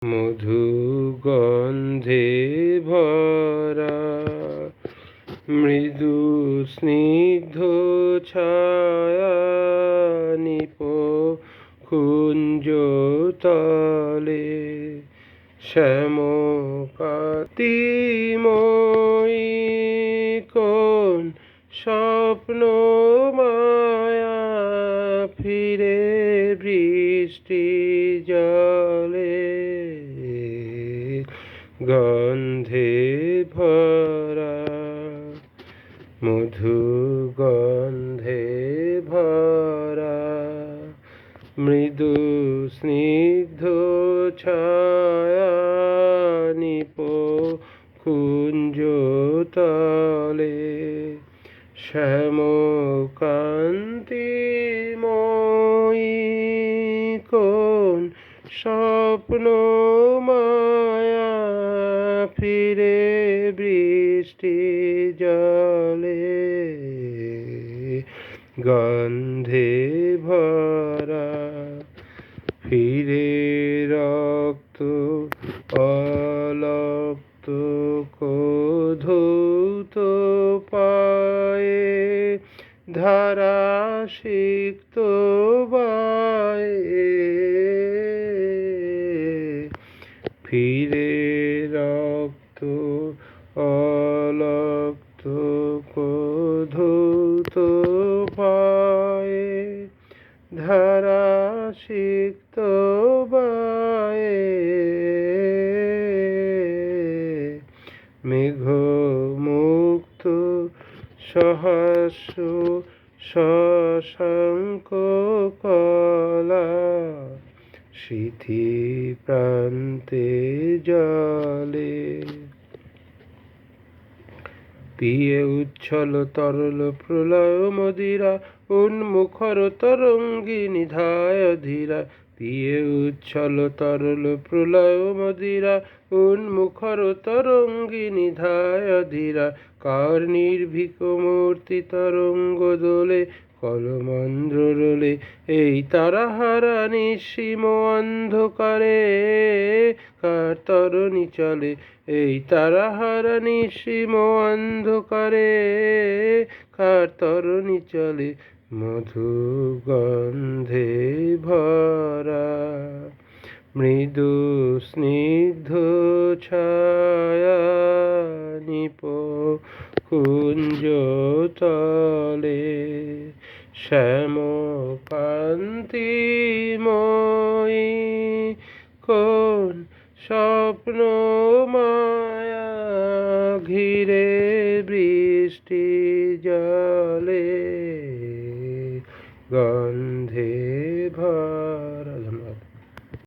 মধু গন্ধে ভরা মৃদু স্নিগ্ধ ছায়া নিপ কুঞ্জ তলে শ্যামকাতিময়ী কোন স্বপ্ন মায়া ফিরে বৃষ্টি জলে গন্ধে ভরা মধু গন্ধে ভরা মৃদু স্নিগ্ধ ছায়া নিপ কুঞ্জ তলে শ্যামকান্তিময়ী কোন স্বপ্ন মায়া ফিরে বৃষ্টি জলে গন্ধে ভরা ফিরে রক্ত অলক্ত ধৌত পায়ে ধারা সিক্ত বায়ে ফিরে রক্ত অলক্ত ধৌত পায়ে ধারা সিক্ত বায়ে মেঘ মুক্ত সহস্র শশাঙ্ক কলা সিথি প্রান্তে জলে পিয়ে উচ্ছল তরল প্রলয় মদিরা উন্মুখর তরঙ্গিনী ধায় ধীরা পিয়ে উচ্ছল তরল প্রলয় মদিরা উন্মুখর তরঙ্গিনী ধায় ধীরা কার নির্ভীক মূর্তি তরঙ্গ দোলে কলমন্দ্র রোলে এই তারাহারা নিঃসীম অন্ধকারে কার তরণী চলে এই তারাহারা নিঃসীম অন্ধকারে কার তরণী চলে মধু গন্ধে ভরা মৃদু স্নিগ্ধ ছায়া নিপ কুঞ্জ তলে শ্যামকান্তিময়ী কোন স্বপ্ন মায়া ঘিরে বৃষ্টি জলে গন্ধে ভরা। ধন্যবাদ।